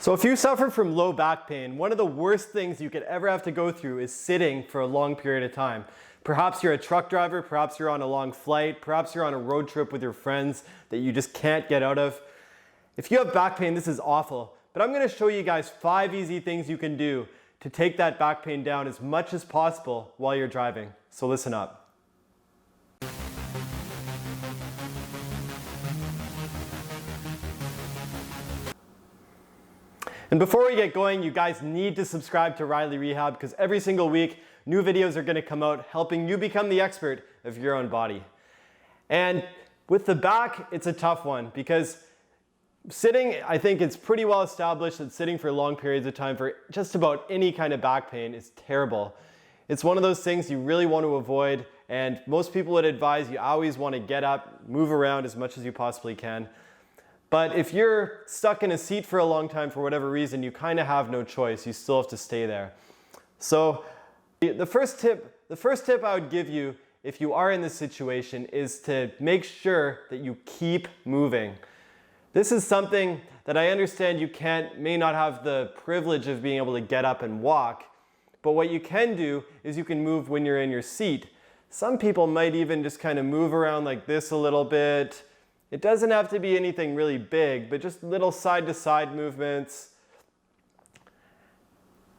So if you suffer from low back pain, one of the worst things you could ever have to go through is sitting for a long period of time. Perhaps you're a truck driver, perhaps you're on a long flight, perhaps you're on a road trip with your friends that you just can't get out of. If you have back pain, this is awful, but I'm going to show you guys 5 easy things you can do to take that back pain down as much as possible while you're driving. So listen up. And before we get going, you guys need to subscribe to Riley Rehab because every single week, new videos are going to come out helping you become the expert of your own body. And with the back, it's a tough one because sitting, I think it's pretty well established that sitting for long periods of time for just about any kind of back pain is terrible. It's one of those things you really want to avoid, and most people would advise you always want to get up, move around as much as you possibly can. But if you're stuck in a seat for a long time for whatever reason, you kind of have no choice. You still have to stay there. So the first tip I would give you if you are in this situation is to make sure that you keep moving. This is something that I understand you may not have the privilege of being able to get up and walk, but what you can do is you can move when you're in your seat. Some people might even just kind of move around like this a little bit. It doesn't have to be anything really big, but just little side-to-side movements.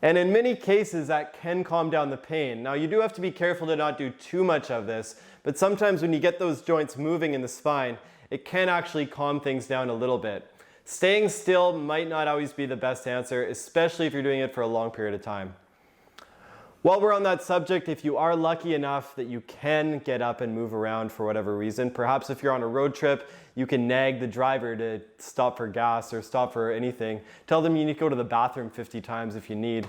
And in many cases, that can calm down the pain. Now, you do have to be careful to not do too much of this, but sometimes when you get those joints moving in the spine, it can actually calm things down a little bit. Staying still might not always be the best answer, especially if you're doing it for a long period of time. While we're on that subject, if you are lucky enough that you can get up and move around for whatever reason, perhaps if you're on a road trip, you can nag the driver to stop for gas or stop for anything. Tell them you need to go to the bathroom 50 times if you need.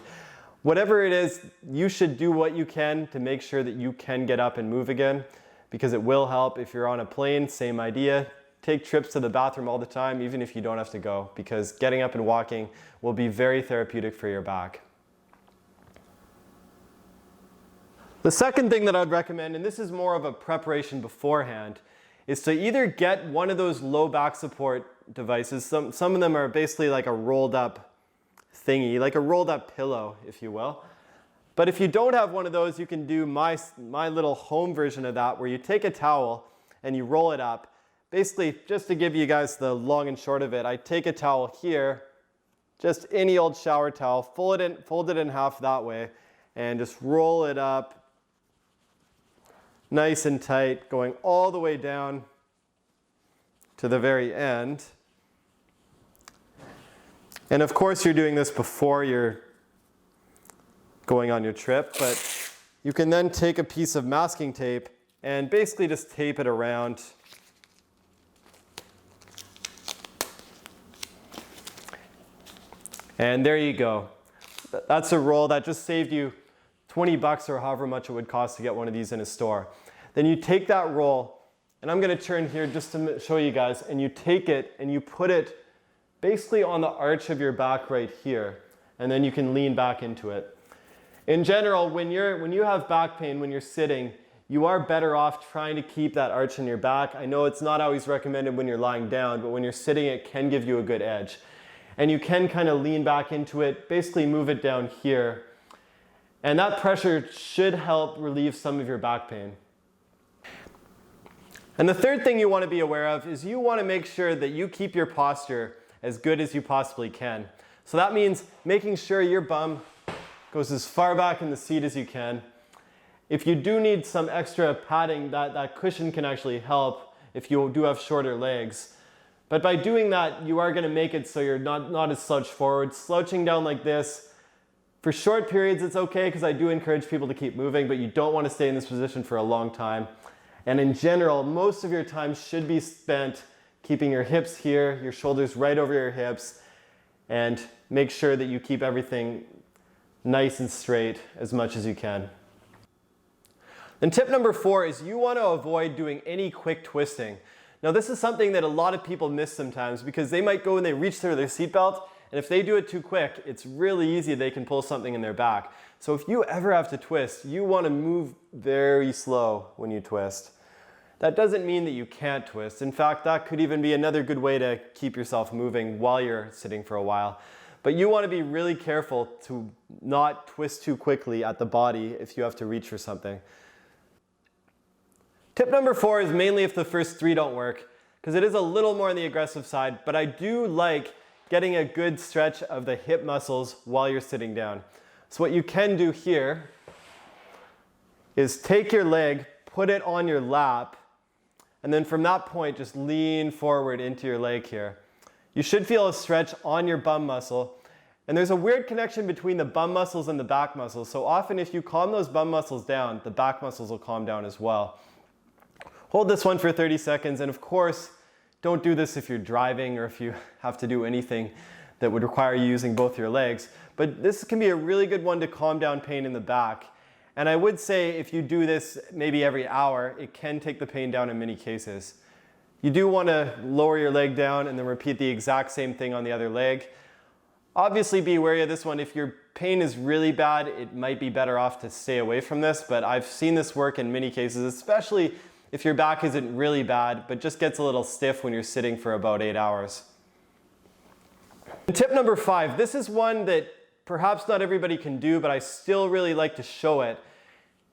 Whatever it is, you should do what you can to make sure that you can get up and move again, because it will help. If you're on a plane, same idea. Take trips to the bathroom all the time, even if you don't have to go, because getting up and walking will be very therapeutic for your back. The second thing that I'd recommend, and this is more of a preparation beforehand, is to either get one of those low back support devices. Some of them are basically like a rolled up thingy, like a rolled up pillow, if you will. But if you don't have one of those, you can do my little home version of that, where you take a towel and you roll it up. Basically, just to give you guys the long and short of it, I take a towel here, just any old shower towel, fold it in half that way, and just roll it up nice and tight, going all the way down to the very end. And of course, you're doing this before you're going on your trip, but you can then take a piece of masking tape and basically just tape it around. And there you go. That's a roll that just saved you 20 bucks or however much it would cost to get one of these in a store. Then you take that roll, and I'm going to turn here just to show you guys, and you take it and you put it basically on the arch of your back right here, and then you can lean back into it. In general, when you have back pain, when you're sitting, you are better off trying to keep that arch in your back. I know it's not always recommended when you're lying down, but when you're sitting, it can give you a good edge. And you can kind of lean back into it, basically move it down here. And that pressure should help relieve some of your back pain. And the third thing you want to be aware of is you want to make sure that you keep your posture as good as you possibly can. So that means making sure your bum goes as far back in the seat as you can. If you do need some extra padding, that cushion can actually help if you do have shorter legs. But by doing that, you are going to make it so you're not as slouched forward. Slouching down like this, for short periods it's okay, because I do encourage people to keep moving, but you don't want to stay in this position for a long time. And in general, most of your time should be spent keeping your hips here, your shoulders right over your hips, and make sure that you keep everything nice and straight as much as you can. And tip number 4 is you want to avoid doing any quick twisting. Now, this is something that a lot of people miss sometimes, because they might go and they reach through their seatbelt, and if they do it too quick, it's really easy they can pull something in their back. So if you ever have to twist, you want to move very slow when you twist. That doesn't mean that you can't twist. In fact, that could even be another good way to keep yourself moving while you're sitting for a while. But you want to be really careful to not twist too quickly at the body if you have to reach for something. Tip number 4 is mainly if the first 3 don't work, because it is a little more on the aggressive side, but I do like getting a good stretch of the hip muscles while you're sitting down. So what you can do here is take your leg, put it on your lap, and then from that point just lean forward into your leg here. You should feel a stretch on your bum muscle, and there's a weird connection between the bum muscles and the back muscles. So often if you calm those bum muscles down, the back muscles will calm down as well. Hold this one for 30 seconds, and of course, don't do this if you're driving or if you have to do anything that would require you using both your legs. But this can be a really good one to calm down pain in the back. And I would say if you do this maybe every hour, it can take the pain down in many cases. You do want to lower your leg down and then repeat the exact same thing on the other leg. Obviously be wary of this one. If your pain is really bad, it might be better off to stay away from this, but I've seen this work in many cases, especially if your back isn't really bad, but just gets a little stiff when you're sitting for about 8 hours. And tip number 5, this is one that perhaps not everybody can do, but I still really like to show it.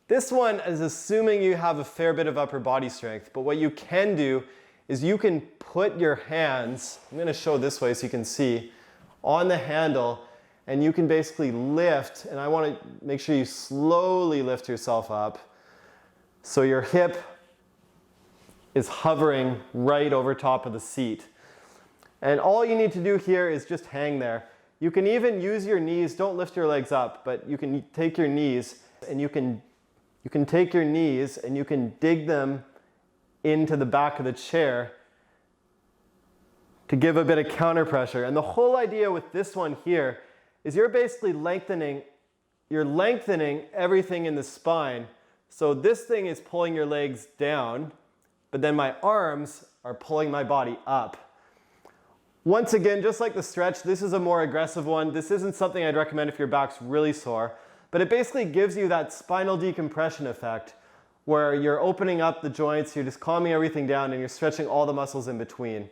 This one is assuming you have a fair bit of upper body strength, but what you can do is you can put your hands, I'm going to show this way so you can see, on the handle, and you can basically lift, and I want to make sure you slowly lift yourself up so your hip is hovering right over top of the seat. And all you need to do here is just hang there. You can even use your knees, don't lift your legs up, but you can take your knees and you can take your knees and you can dig them into the back of the chair to give a bit of counter pressure. And the whole idea with this one here is you're basically lengthening everything in the spine. So this thing is pulling your legs down, but then my arms are pulling my body up. Once again, just like the stretch, this is a more aggressive one. This isn't something I'd recommend if your back's really sore, but it basically gives you that spinal decompression effect where you're opening up the joints, you're just calming everything down, and you're stretching all the muscles in between.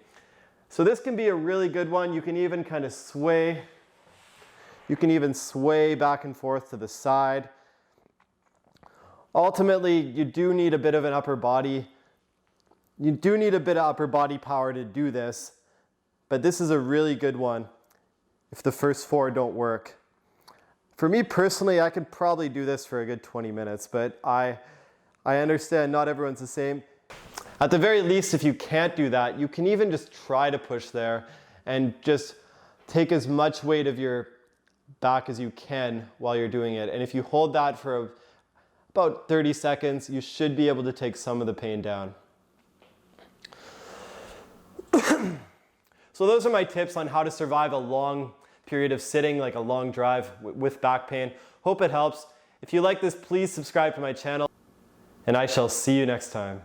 So this can be a really good one. You can even kind of sway. You can even sway back and forth to the side. Ultimately, you do need a bit of an upper body. You do need a bit of upper body power to do this, but this is a really good one if the first 4 don't work. For me personally, I could probably do this for a good 20 minutes, but I understand not everyone's the same. At the very least, if you can't do that, you can even just try to push there and just take as much weight of your back as you can while you're doing it. And if you hold that for about 30 seconds, you should be able to take some of the pain down. So those are my tips on how to survive a long period of sitting, like a long drive with back pain. Hope it helps. If you like this, please subscribe to my channel, and I shall see you next time.